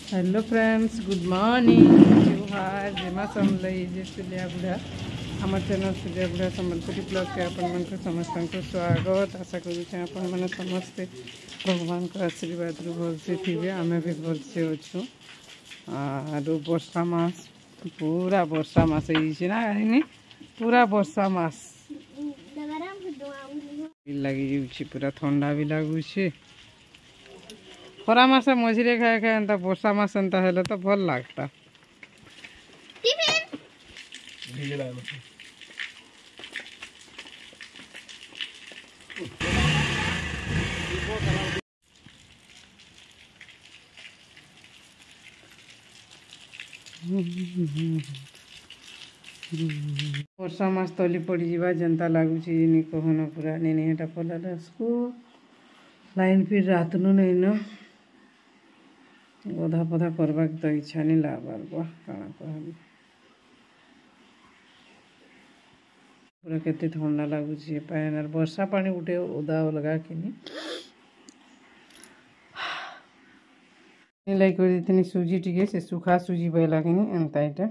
Hello friends, good morning. जुहार जेमा समलई जे सुलिया बुढ़ा आम चैनल सुलिया बुढ़ा सम्बलपुरी ब्लॉग के आपण को समस्त को स्वागत। आशा करुचे आपण मैंने समस्ते भगवान को आशीर्वाद भलसे थे। आम भी भलसे अच्छु आर वर्षा मास पूरा वर्षा मास ना गाड़ी पूरा वर्षा मास लगी पूरा ठंडा भी लगुच। खरा मास मझे खाए खाए एंता वर्षा मास एंता हेले तो भल लगता। वर्षा मास तली पड़ी जावा जनता लगुच कहना पूरा नहीं पड़ा स्कूल लाइन फिर रात नु नहीं न गधा पधा करवा तो इच्छा नहीं लागबार काଣା कहबी। पूरा केते ठंडा लगुच पैन वर्षा पानी उठे ओदा अलगा कि लाई कर सुजी टी से सुखा सुजी बैला कि एंता यहाँ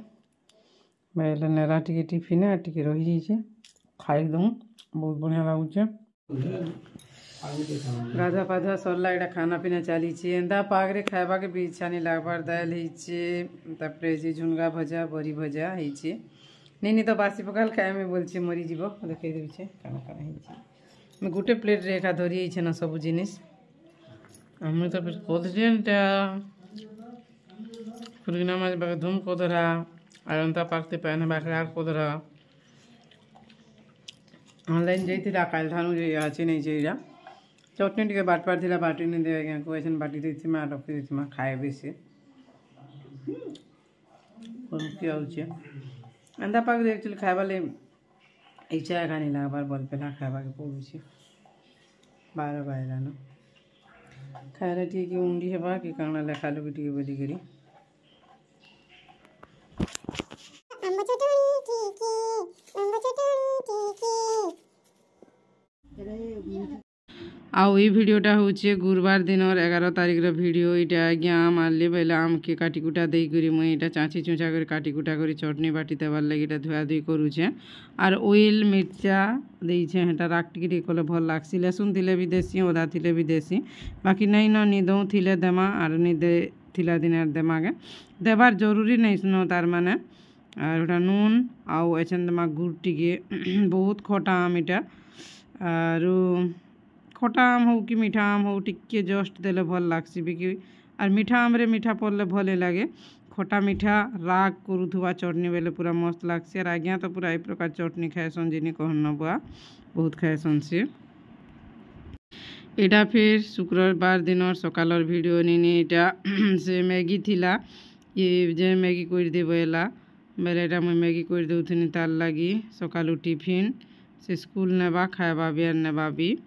बैला नेरा टी टिफिन टी रही जाइए खाई दूँ बहुत बढ़िया लगुच। गाधा पाधा सरला एटा खाना पीना चली एंता पागरे खावा के भी इच्छा नहीं लागबार। दाल होपरे झुनगा भजा बरी भजा होइछे नहीं तो बासी पकाल खाए में बोलछे मरी जीव देखे देछे काना काना होइछे। गोटे प्लेट रे एका धरी ना सब जिनिस हमें तो फिर कोदरेंटा पुरगिना माज बाग धूम कोदरा आयंता पाकते पैने बाकरा कोदरा ऑनलाइन जाइथिला काल थानु जे आछे नहीं जेरा चटनी टिके बाटपार थिला बाटी ने दे आज्ञा को ऐसन बाटी देथि मा रखि देथि मा खाए बेसे कोन के आउचे अंदा पाक दे एक्चुअली खाइबाले इच्छा खानी लागबार बल पेला खाइबा के पड़ुछे 12 बायला न खाइला ठीक उंडी हेबा कि कांगना लेखा लोग टिके बोली करी आउ ये भिडियोटा हूँ गुरुवार दिन 11 तारिख भिडियो यहाँ आज्ञा आम आनली बोले आम के काटिकुटा देकर मुझे चाँची चुँचा कर काटिकुटा कर चटनी बाटी देवार लगे धुआ धुई करुचे आर ऑयल मिर्चा देछे हेटा राख टिके कले भल लागसी। लहसुन थिले भी देसी अदा थिले भी देसी बाकी नहीं न निदौ थिले देमा आर निदे थिला दिन देमा के देवार जरूरी नहीं सुनो तार माने आर नून आउ एछन देमा गुड़ टिके बहुत खटा आम इटा आर खटा आम हो कि मीठा आम हो टिके जस्ट देले भल लागसी बिकि आर मीठा आम रे मीठा पड़ले भले लगे खटा मीठा राग करुथुआ चटनी बेले पूरा मस्त लागसी। आर आज्ञा तो पूरा ए प्रकार चटनी खाएसन जिनी कहन बुआ बहुत खाएसन से एटा फिर शुक्रवार दिन सकालर भिडियो निनी एटा से मैगी थिला ये जे मैगी कर देबेला बेले एटा मुई मैगी कर देउथनी तार लगी सकालू टिफिन से स्कूल नेबा खाइबा भी नेबा भी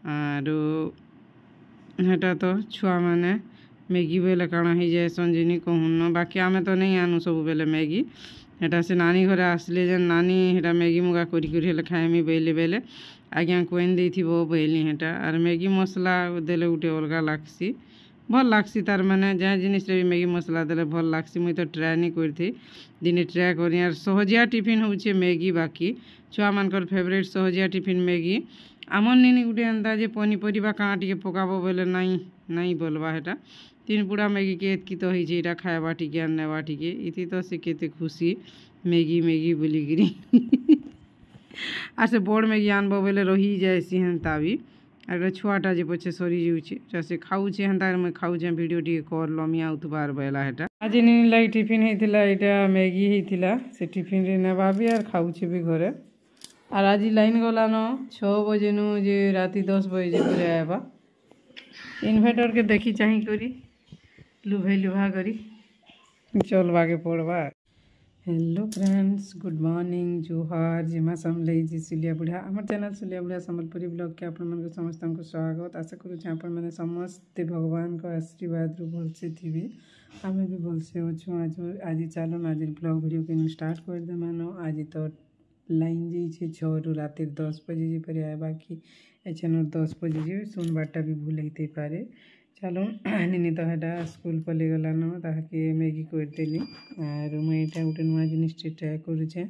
आर हेटा तो छुआ माने मैगी बेले काଣା ही जाए संजिनी कहून बाकी आमे तो नहीं आनु सब बेले मैगी हेटा से नानी घरे आसले जे नानी हेटा मैगी मुगा करी करी हेले खाएमी बेले बेले आज्ञा coin देथिबो Bailey Heta are Maggi मसला देले गुटे अलगा लागसी भल लागसी तार माने जे जिनिस रे मैगी मसला देले भल लागसी। मुई तो ट्राई नहीं करथि दिने ट्राई करी आर सहजिया टिफिन होउछे मैगी बाकी छुआ मानकर फेवरेट सहजिया टिफिन मैगी आमर निनी गुटे एंता जे पनीपरिया काଣା टिके पकाबो बोले नहीं नहीं बोलबा हेटा 3 पुड़ा मैगी के एतकी तो होइछे एटा खाइबा टिके आर नेबा टिके इति तो से केते खुशी मैगी मैगी बोली गिरी आर से बड़ मैगी आनबो बोले रही जायसी हेंता भी आर छुआटा जे पछे सरी जाउछे एटा से खाउछे हेंता मैं खाउछे वीडियो टिके कर लमी आउतबार बेला हेटा आज निनी लाई टिफिन हेतिला एटा मैगी हेतिला से टिफिन रे नेबा भी आर खाउछे भी घरे आर आज लाइन गलान 6 बजे नु जे राति 10 बजे पूरे आएबा इन्वर्टर के देखी चाही करी लुभे लुभा करी चलवा के पड़वा। हेलो फ्रेंड्स, गुड मॉर्निंग जुहार जेमा समलई जी सुलिया बुढ़ा आम चैनल सुलिया बुढ़ा सम्बलपुरी ब्लॉग के आपण मन समस्त को स्वागत। आशा करुचे आपण मैंने समस्ते भगवान को आशीर्वाद रू भलसे थी आम भी भलसे अच्छु। आज चलो आज ब्लॉग वीडियो के स्टार्ट कर दे मानो आज तो लाइन जाइए 6 रु रात 10 बजे पर आए बाकी एछन 10 बजे सुनबारटा भी भूल होते पारे चलो निनी तो हेटा स्कूल पलि गलान ताके मैगी करदेली आर मुई एटा गोटे नुआ जिनिसटे ट्राए करुचे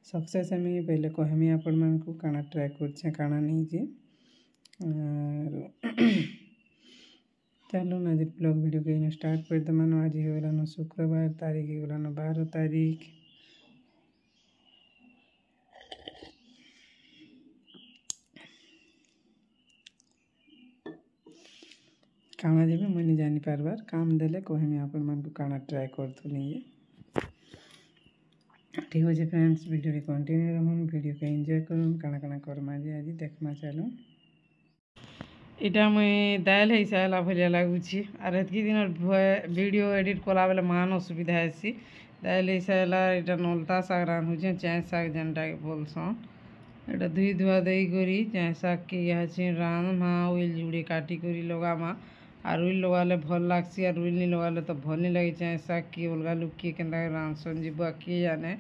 सक्सेस हमें पहले कहमी आपण मानकु काना ट्राए करछे काना नहीं जे चलो आज ब्लॉग वीडियो के स्टार्ट कर दमान। आज होगलान शुक्रवार तारीख होगलान 12 तारीख। काना जब मुझे जानी पार्बार काम देले कहमी आपण मानकु काना ट्राए करथुनी ये ठीक अच्छे फ्रेंड्स वीडियो कंटिन्यू रहून वीडियो के एंजॉय करूँ काना काना करमा जे आज देखमा चलो इटा मुई दाल है साला भलिया लागुची आर एतकी दिन वीडियो एडिट कला बेले मान असुविधा आसी दाल है साला इटा नलता साग रांधुचे चाय साग जेनटा के बोलसन एटा धुई धुआ दई करी चाय साग के याची रांधमा ऑयल जुड़े काटी करी लगामा आर ऑयल लगाले भल लागसी आर ऑयल नहीं लगाले तो भल नहीं लगे चाय साग की अलगा लोग किए केनता रांधसन जीवा किए जाने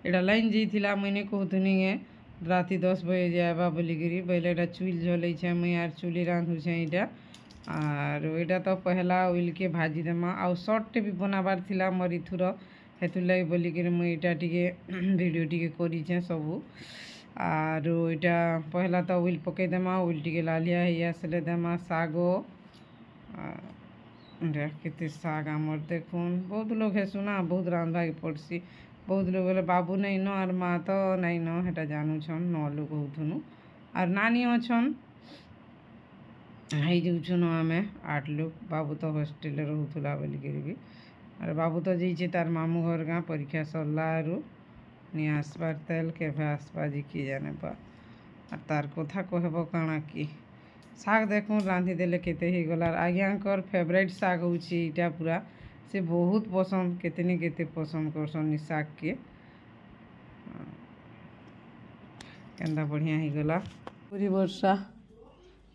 एटा लाइन जाइथिला मैंने कहथुनी राति 10 बजे जाबा बोलिकी पहले एटा चुल जलै छे मुई आर चुली रांधुछे इटा आर एटा तो पहला ऑयल के भाजी देमा आ शॉर्ट भी बनाबार थिला मोर इथुर हेतु लगे बोलिकी मुई इटा टिके वीडियो टिके करिछे सबू आर इटा पहला तो ऑयल पके देमा ऑयल टिके लालिया हे आसले देमा सागो केते साग आमर देखुन बहुत लोग है सुना बहुत रांधवा के पड़सी बहुत लोग बोले बाबू नहीं न और माँ तो नहीं न हेटा जानू छन 9 लोग कहथुनु और नानी अछन हाई जाऊँ न आमे 8 लोग बाबू तो हॉस्टेल रोला बोलिकी भी और बाबू तो जाइए तार मामू घर गाँ परीक्षा सरला आरु नहीं आसबार तेल केभे आसबा जी किए जाने बा और तार कथा कहब काना कि साग देखूँ रांधि देले केते ही गला आज्ञाकर फेवरेट साग होची इटा पूरा से बहुत पसंद केतनी केते पसंद करसन साग के केंदा बढ़िया ही गला पूरी वर्षा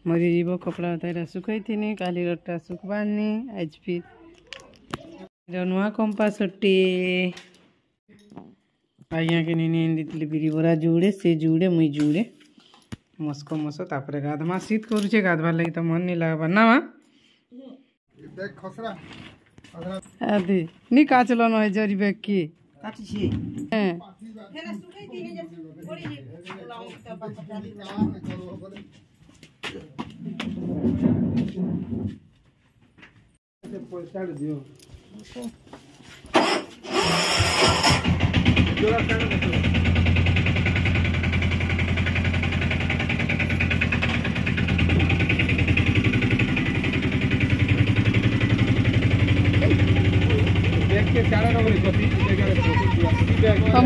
मरी जीव कपड़ा उतारा सुखई थी काली रटा सुखबानी आज फिर नुआ कंपास आज्ञा के नहीं दी बिरी बरा जुड़े से जुड़े मुई जुड़े मस्को मसो तापरे गाधमा शीत करुचे गाधवार लगी तो मन नहीं लगवा ना देख खसरा आदि नी काचलो न है जरी बेग की काटी छी हैं फेना सुखई दिने जे पड़ी लाऊ त पैसा दियो जोरा कर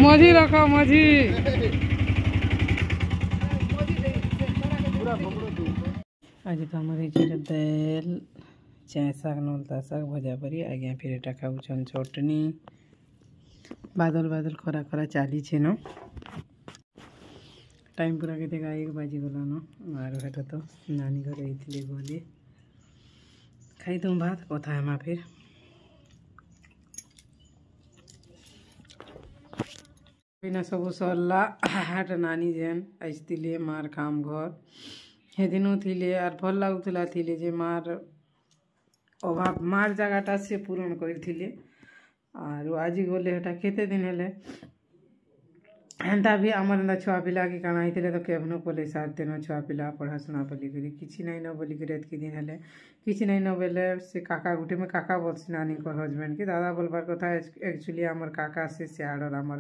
मझी रख मझी आज तो हमारे दाल चाय साग नलता साग भजा परी आज्ञा फिर एटा खाऊन चटनी बादल बादल खरा खरा चली न टाइम पूरा के 1 बाजी गला न आर हेटा तो नानी घर आइथिले गले खाई तुम भात कथा हेमा फिर बिना सब सरला हाट नानी जेन आसतिले मार काम घर हे दिनों थिले आर भल लागुला थिले जे मार अभाव मार जगहटा से पूरण करथिले आर आज गले हेटा केते दिन हेले हेन्ता भी आमर एंता छुआ पिला कि काना होते तो केवनो पले सारते न छुआ पिला पढ़ाशुना बोलिकी किसी नहीं न बोलिकी एतकी दिन हेले किसी नहीं न बोले से काका गुटे में काका बोलसी नानी को हजबैंड की दादा बोलबार कथा एक्चुअली आमर काका से सियाड़ आमर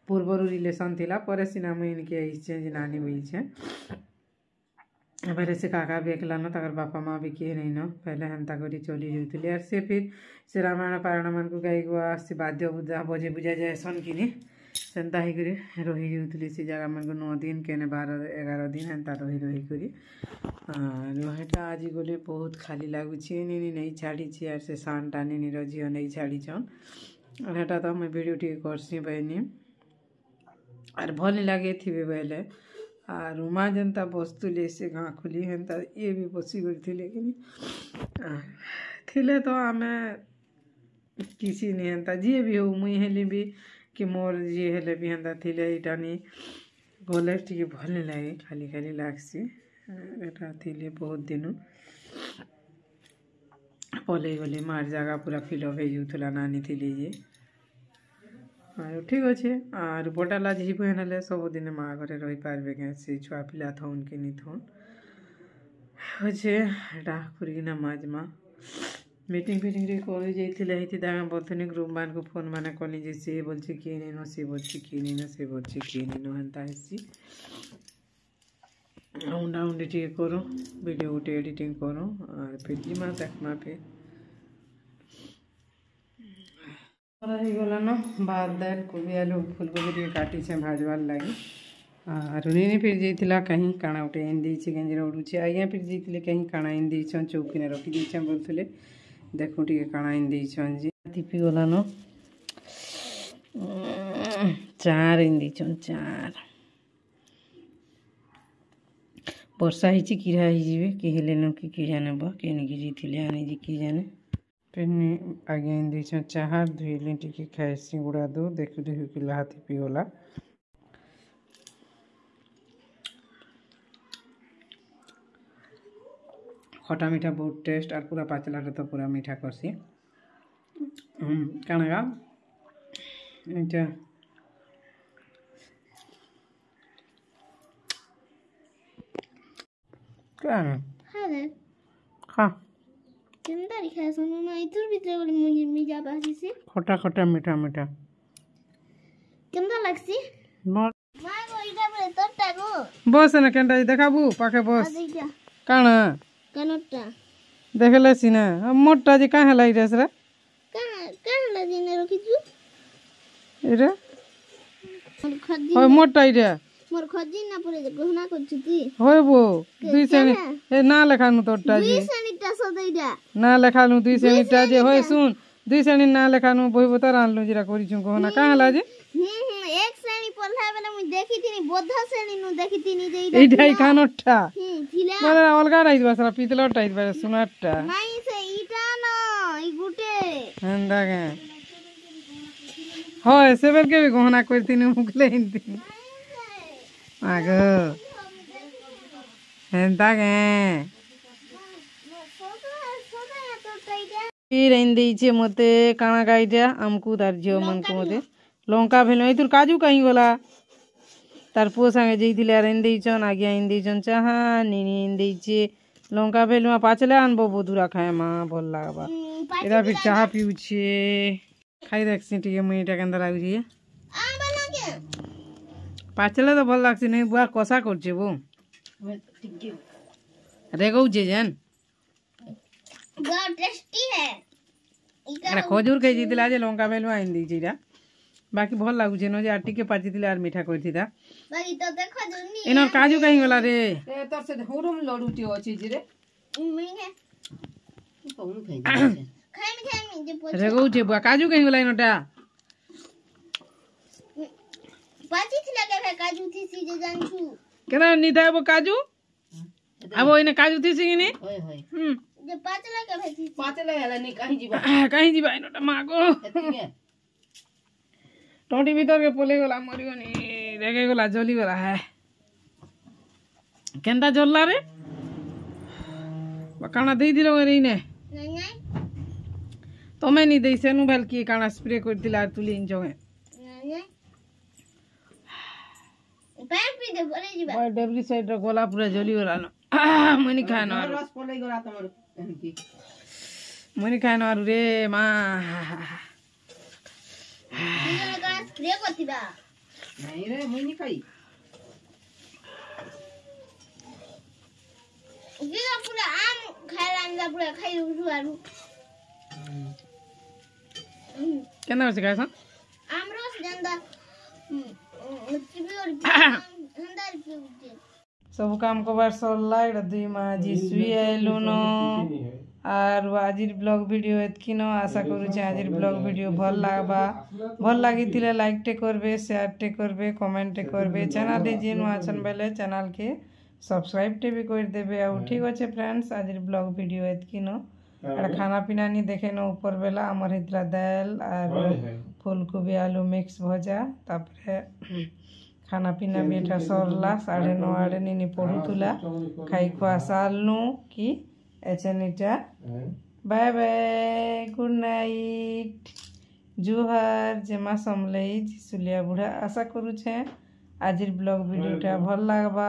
पूर्वर रिलेशन थिला पर सिना मुई इनके आइछे नानी बोलछे पहले से काका भी एकला न तकर बापा माँ भी किए नहीं न पहले हेन्ता करी चली जाऊली आर से फिर से रामायण पारायण मन को गाई गुआ से बाध्य बुझा बजे बुझा जाए सन कि सेन्ता ही करी रही जाऊली से जगह मन को 9 दिन केने 12-11 दिन हेन्ता रही रही करी हेटा आज गले बहुत खाली लगुचे नी नहीं छाड़ी आर से सान टानी नीर झील नहीं छाड़ी और हेटा तो मुझे वीडियो टी करसी बहनी आर भल नहीं लगे थे बेले आर माँ जनता बसतुले से गाँ खुली हेन्ता ये भी बसी गई थिले तो आम किसी नहीं हेन्ता जी भी हो मुई हेली भी कि मोर जी हेले भी हेन्ता थिले इटा नहीं गले टी भल नहीं लगे खाली खाली लागसी एटा थिले बहुत दिन पलि गली मार जगह पूरा फिलअप हो जाऊला नानी थी जे ठीक अच्छे आर बटाला झी बहन हेले सबुदिन माँ घरे रही पारे क्या से छुआ पिला थन कि नी थन अच्छे खुरिकिना माजमा मीटिंग फिटिंग कर जाइए बर्थनी ग्रुप मान को फोन मान कली जे सी बोल किए नीन सी बोल किए नीन से बोल किए नीन हेन्ता हेसी उंडा उंडी टे करूँ वीडियो गोटे एडिटिंग करूँ और फिर जीमा देखमा फिर गला न भात दाल कोबी आलू फूलकोबी टे काटी से भाजवार लगे और नी फिर जाइला कहीं काଣା गोटे एन देचे गेंजीर उड़ूचे आज्ञा फिर जाइए कहीं काଣା एन देछन चौकी रखी देछन बोलते देखो टे काଣା एन देछन जी तीपी गला न चार एन देछन चार वर्षा ही किड़ा ही कि हेले न कि जाने के गिरी आने जी कि जाने फिर आगे एन देछन चाह धुले टे खाएसी गुड़ा दो देखु देखु कि हाथी पीगला खटा मीठा बहुत टेस्ट और पूरा पाचला तो पूरा मीठा करसी काणगा इटा क्या हाँ खटा खटा मीठा मीठा बस ना केनटा देखाबू पाखे बस काना देखले सीना मोटा जी कहाँ लाई रे सरा इरे होय मोटा इरे मोर खजी ना परे गहना करछती होय बो दुई सेनी ए ना लेखानु तोटा जी दुई सेनीटा सदैडा ना लेखानु दुई सेनीटा जे होय सुन दुई सेनी ना लेखानु बहि बता रानलु जिरा करिछु गहना कहाँ ला जे एक श्रेणी पढ़ला बेला मु देखिथिनी बोध श्रेणी नु देखिथिनी जे एटाई खानोटा थिला माने अलगा राइद बसरा पितला टाइद बस सुनाटा नाही से इटा न ई गुटे हंदा के होय सेबर के भी गहना करथिनी मुकले हिंदी आगो हंदा के फिर इन दीछे मते काना गाइजा हमकू तार झियो मन को मते लंका भेल तुर काजू कहीं गला तार पुओ संगे जाइथिले आर इन देइछन आज्ञा इन देइछन चाहा नीनी इन देइछे लंका भेल मा पाचले आनबो बधुरा खाए मा भल लागबा एरा फिर चाहा पिउछे खाई देखसी टिके मुईटा केंदा लागुछी आ बना के पाचले तो भल लागसी नहीं बुआ कसा करछे बो रेगौछे जन बहुत टेस्टी है अरे खजूर खाई जितिला जे लंका भेल मा इन देइछेरा बाकी भल लागुछे न जे आटी के पाचितिले आर मीठा करथिता बाकी तो देखो जन्नी एनर काजू कहीं गला रे ए तोर से होरम लडुटी अछि जे रे मीने कोनु खाई खाई जे पोछ रेगौछे बुआ काजू कहीं गला एनटा पाचितिला के काजू थीसी जे जानछु केना निधा बो काजू अब ओइने काजू थीसी किनी होय होय जे पाचला के भाई थीसी पाचला हला नि कहीं जीवा एनटा मागो एतिके टोटी भीतर के पोले गला मरियो नी रेगे गला जली गला है केंदा जल्ला रे बकाना देई दिलो रे इने नहीं नहीं तमे नी देई सेनु भेल की काना स्प्रे कर दिला तुली इन जगे नहीं नहीं पैर पी दे बोले जीवा ओय डेबरी साइड रो गला पूरा जली गला न मनी खानो रस पोले गला तमर की मनी खानो रे मा स्प्रे करथिबा नहीं रे मुई नी खाई गिरा पूरा आम खाइला पूरा खाइ रुआरु केना होसे खाइस आम रस गंदा चिबिर अंदर पिउजे सब काम को बार सरला एटा दुई माजी सुई आइलु न और आजिर ब्लॉग वीडियो एतकिन आशा करूँ आजिर ब्लॉग वीडियो भल लागबा भल लगी लाइक टे करबे शेयर टे करबे कमेंट टे करबे चैनल जे नु आछन बेले चैनल के सब्सक्राइब टे भी कर देबे आ ठीक अच्छे फ्रेंड्स आजिर ब्लॉग वीडियो एतकिन और खाना पीना नहीं देखे न ऊपर बेला आमर हितरा दाल और फूलकोबी आलू मिक्स भजा तापरे खाना पीना भी एटा सरला 9:30 आड़े नी पड़ुतुला खाई खुआ सालनु कि एचनिटा बाय बाय गुड नाइट जुहार जेमा समलई झिसुलिया बुढ़ा आशा करुछे आजिर ब्लॉग वीडियोटा भल लागबा।